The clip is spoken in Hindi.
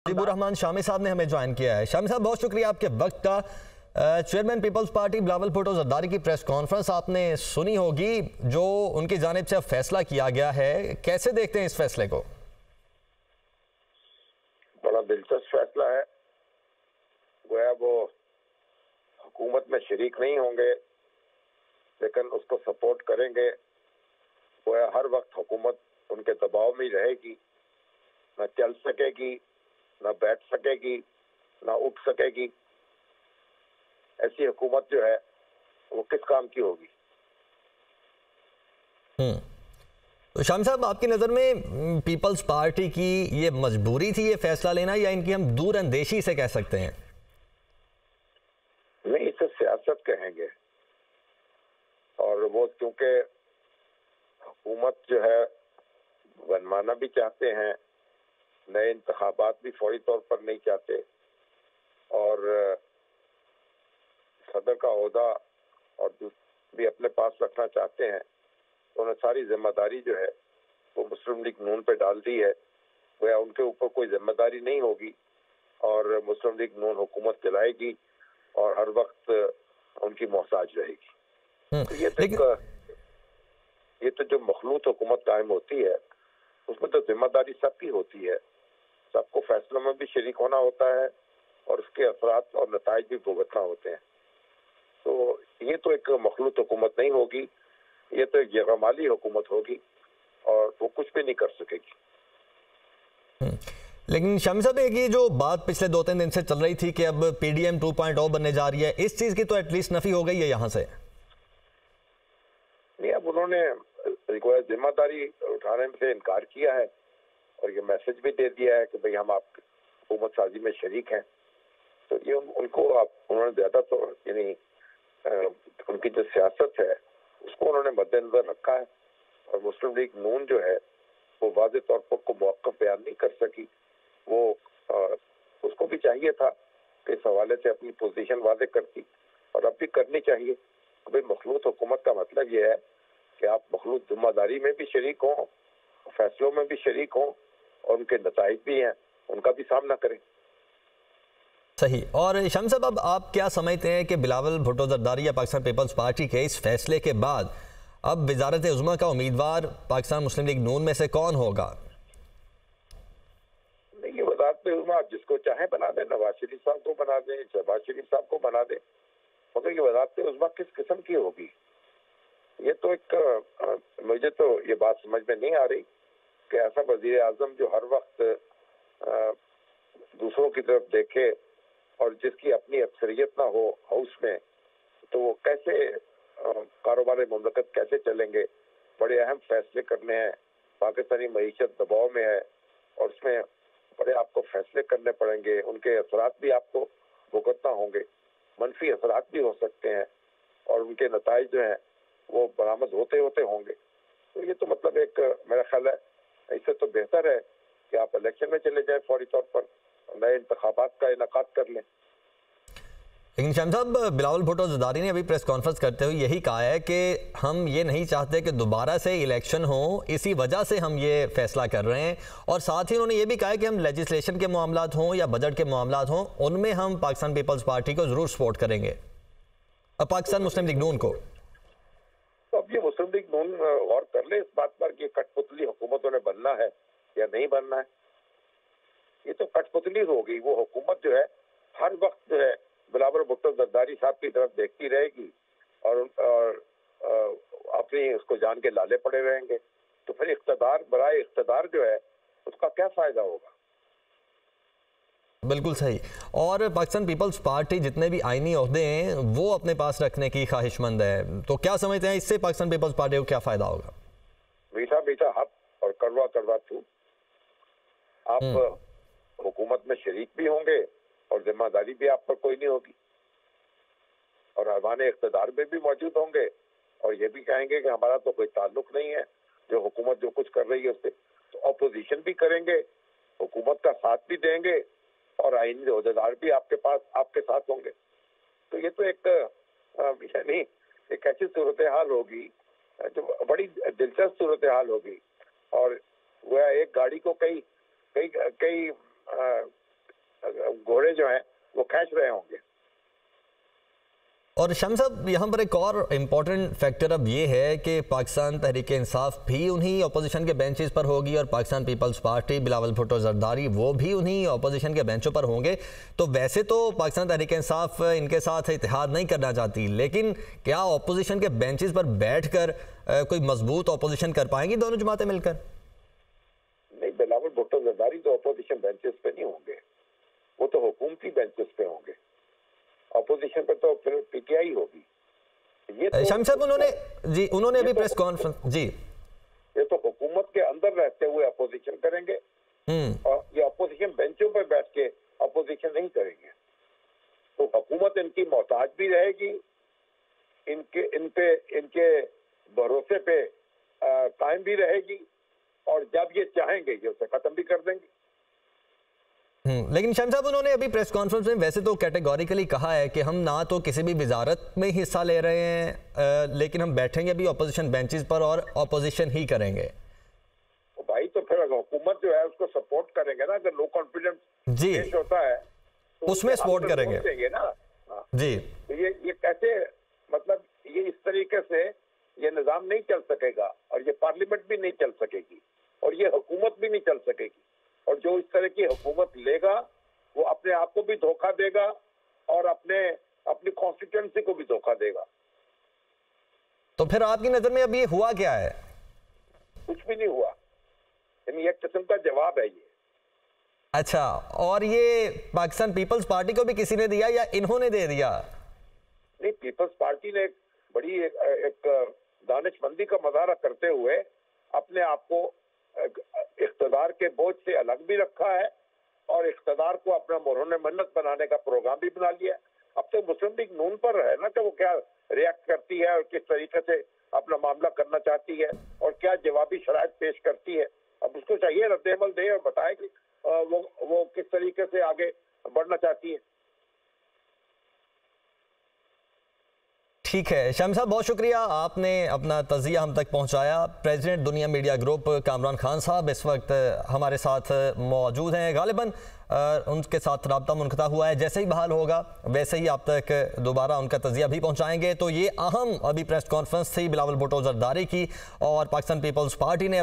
मुजीबुर रहमान शामी साहब ने हमें ज्वाइन किया है। शामी साहब, बहुत शुक्रिया आपके वक्त का। Chairman people's party Bilawal Bhutto Zardari की प्रेस कॉन्फ्रेंस आपने सुनी होगी, जो उनकी जानिब से अब फैसला किया गया है, कैसे देखते हैं इस फैसले को? बड़ा दिलचस्प फैसला है। गोया वो हुकूमत में शरीक नहीं होंगे लेकिन उसको सपोर्ट करेंगे। गोया हर वक्त हुकूमत उनके दबाव में ही रहेगी, न चल सकेगी, न बैठ सकेगी, न उठ सकेगी। ऐसी हुकूमत जो है वो किस काम की होगी? तो शामी साहब, आपकी नज़र में पीपल्स पार्टी की ये मजबूरी थी ये फैसला लेना, या इनकी हम दूर अंदेशी से कह सकते हैं? नहीं, इसे सियासत कहेंगे। और वो क्योंकि हुकूमत जो है बनवाना भी चाहते हैं, नए इंतखाबात भी फौरी तौर पर नहीं चाहते, और सदर का ओहदा और भी अपने पास रखना चाहते हैं, तो उन्हें सारी जिम्मेदारी जो है वो मुस्लिम लीग नून पे डाल दी है। वह उनके ऊपर कोई जिम्मेदारी नहीं होगी और मुस्लिम लीग नून हुकूमत चलाएगी और हर वक्त उनकी मोहताज रहेगी। तो ये तो जो मखलूत हुकूमत कायम होती है उसमें तो जिम्मेदारी सबकी होती है, सबको फैसलों में भी शरीक होना होता है और उसके असरात और नताइज भी भुगतना होते हैं। तो ये तो एक मखलूत हुकूमत नहीं होगी, ये तो एक जगमाली हुकूमत होगी और वो कुछ भी नहीं कर सकेगी। लेकिन शामी साहब, एक ये जो बात पिछले 2-3 दिन से चल रही थी कि अब पीडीएम 2.0 बनने जा रही है, इस चीज की तो एटलीस्ट नफी हो गई है यहाँ से। नहीं, अब उन्होंने जिम्मेदारी उठाने से इनकार किया है और ये मैसेज भी दे दिया है कि भाई हम आप हुकूमत साजी में शरीक हैं। तो ये उनको उन्होंने ज्यादा तो यानी उनकी जो सियासत है उसको उन्होंने मद्देनजर रखा है और मुस्लिम लीग नून जो है वो वाज़ेह तौर पर को मौक़िफ़ बयान नहीं कर सकी। वो उसको भी चाहिए था कि इस हवाले से अपनी पोजीशन वाज़ेह करती और अब भी करनी चाहिए। भाई मखलूत हुकूमत का मतलब ये है कि आप मखलूत जिम्मेदारी में भी शरीक हों, फैसलों में भी शरीक हों और उनके नताइज भी हैं, उनका भी सामना करें। सही। और शामी साहब, अब आप क्या समझते हैं कि बिलावल भुट्टो जरदारी या पाकिस्तान पीपल्स पार्टी के इस फैसले के बाद अब वजारत उज़्मा का उम्मीदवार पाकिस्तान मुस्लिम लीग नून में से कौन होगा? नहीं, वजारत उज़्मा जिसको चाहे बना दें, नवाज शरीफ साहब को बना दें, शहबाज शरीफ साहब को बना दें, मगर ये वजारत उज़्मा किस किस्म की होगी? ये तो एक मुझे तो ये बात समझ में नहीं आ रही कि ऐसा वजीर आजम जो हर वक्त दूसरों की तरफ देखे और जिसकी अपनी अक्सरियत ना हो हाउस में, तो वो कैसे कारोबार मुमलकत कैसे चलेंगे? बड़े अहम फैसले करने हैं, पाकिस्तानी मईशत दबाव में है और उसमें बड़े आपको फैसले करने पड़ेंगे, उनके असरात भी आपको भुगतना होंगे, मनफी असरात भी हो सकते हैं और उनके नताइज जो हैं वो बरामद होते होते होंगे। तो ये तो मतलब एक मेरा ख्याल है इससे तो बेहतर है कि आप इलेक्शन में चले जाए, फौरी तौर पर नए इंतखाबात का इनेकाद कर लें। लेकिन शामी साहब, बिलावल भुट्टो जरदारी ने अभी प्रेस कॉन्फ्रेंस करते हुए यही कहा है कि हम ये नहीं चाहते कि दोबारा से इलेक्शन हो, इसी वजह से हम ये फैसला कर रहे हैं। और साथ ही उन्होंने ये भी कहा है कि हम लेजिस्लेशन के मामलात हों या बजट के मामलात हों, उनमें हम पाकिस्तान पीपल्स पार्टी को जरूर सपोर्ट करेंगे और पाकिस्तान मुस्लिम लीग नून को। तो अब ये मुस्लिम लीग नून गौर कर ले इस बात पर कि कठपुतली हुकूमतों ने बनना है या नहीं बनना है। ये तो कठपुतली होगी। वो हुकूमत जो है हर वक्त जो है बिलावल भुट्टो जरदारी साहब की तरफ देखती रहेगी और अपनी उसको जान के लाले पड़े रहेंगे। तो फिर इख्तदार बराए इख्तदार जो है उसका क्या फायदा होगा? बिल्कुल सही। और पाकिस्तान पीपल्स पार्टी जितने भी आईनी ओहदे हैं वो अपने पास रखने की ख्वाहिशमंद है, तो क्या समझते हैं इससे पाकिस्तान पीपल्स पार्टी को क्या फायदा होगा? मीठा मीठा हक और कड़वा कड़वा थू। आप हुकूमत में शरीक भी होंगे और जिम्मेदारी भी आप पर कोई नहीं होगी और अरबान इख्तदार में भी मौजूद होंगे और ये भी कहेंगे कि हमारा तो कोई ताल्लुक नहीं है, जो हुकूमत जो कुछ कर रही है उससे। तो अपोजिशन भी करेंगे, हुकूमत का साथ भी देंगे और आईनी ओहदेदार भी आपके साथ होंगे। तो ये तो एक यानी एक ऐसी सूरत हाल होगी जो बड़ी दिलचस्प सूरत हाल होगी और वह एक गाड़ी को कई कई कई पैसे जो हैं वो खींच रहे होंगे। और शम साहब, यहाँ पर एक और इम्पॉर्टेंट फैक्टर अब ये है कि पाकिस्तान तहरीक इंसाफ भी उन्हीं अपोजिशन के बेंचेस पर होगी और पाकिस्तान पीपल्स पार्टी बिलावल भुट्टो जरदारी वो भी उन्हीं अपोजिशन के बेंचों पर होंगे। तो वैसे तो पाकिस्तान तहरीक इंसाफ इनके साथ इत्तेहाद नहीं करना चाहती, लेकिन क्या अपोजिशन के बेंचेस पर बैठकर कोई मजबूत अपोजिशन कर पाएंगी दोनों जमातें मिलकर? नहीं, बिलावल भुट्टो जरदारी तो अपोजिशन बेंचेस पे नहीं होंगे, वो तो हुकूमती बेंचेस पे होंगे। अपोजिशन पे तो फिर पीटीआई होगी। ये तो शम साहब उन्होंने अभी प्रेस कॉन्फ्रेंस जी, ये तो हुकूमत के अंदर रहते हुए अपोजिशन करेंगे और ये अपोजिशन बेंचों पे बैठ के अपोजिशन नहीं करेंगे। तो हुकूमत इनकी मोहताज भी रहेगी, इनके भरोसे पे कायम भी रहेगी और जब ये चाहेंगे ये उसे खत्म भी कर देंगे। लेकिन शम साहब उन्होंने अभी प्रेस कॉन्फ्रेंस में वैसे तो कैटेगोरिकली कहा है कि हम ना तो किसी भी वजारत में हिस्सा ले रहे हैं, लेकिन हम बैठेंगे भी अपोजिशन बेंचेस पर और अपोजिशन ही करेंगे। भाई तो फिर हुकूमत जो है उसको सपोर्ट करेंगे ना, अगर लो कॉन्फिडेंस जी होता है तो उसमें सपोर्ट करेंगे ना। जी, तो ये कैसे, मतलब ये इस तरीके से ये निजाम नहीं चल सकेगा और ये पार्लियामेंट भी नहीं चल सकेगी और ये हुकूमत भी नहीं चल सकेगी। और जो इस तरह की हुकूमत लेगा वो अपने आप को भी धोखा देगा और अपनी कॉन्स्टिट्यूएंसी को भी धोखा देगा। तो फिर आपकी नजर में अब ये हुआ क्या है? कुछ भी नहीं हुआ, यानी एक किस्म का जवाब है ये। अच्छा, और ये पाकिस्तान पीपल्स पार्टी को भी किसी ने दिया या इन्होंने दे दिया? नहीं, पीपल्स पार्टी ने बड़ी एक दानिशमंदी का मुजाहरा करते हुए अपने आप को इख्तिदार के बोझ से अलग भी रखा है और इख्तिदार को अपना मोहर मन्नत बनाने का प्रोग्राम भी बना लिया है। अब तो मुस्लिम लीग नून पर है ना कि वो क्या रिएक्ट करती है और किस तरीके से अपना मामला करना चाहती है और क्या जवाबी शराइत पेश करती है। अब उसको चाहिए रद्द-ए-अमल दे और बताए कि वो किस तरीके से आगे बढ़ना चाहती है। ठीक है शम साहब, बहुत शुक्रिया, आपने अपना तज़िया हम तक पहुंचाया। प्रेसिडेंट दुनिया मीडिया ग्रुप कामरान खान साहब इस वक्त हमारे साथ मौजूद हैं। गालिबन उनके साथ रब्ता मुनक़ता हुआ है, जैसे ही बहाल होगा वैसे ही आप तक दोबारा उनका तज़िया भी पहुंचाएंगे। तो ये अहम अभी प्रेस कॉन्फ्रेंस थी बिलावल भुट्टो जरदारी की और पाकिस्तान पीपल्स पार्टी ने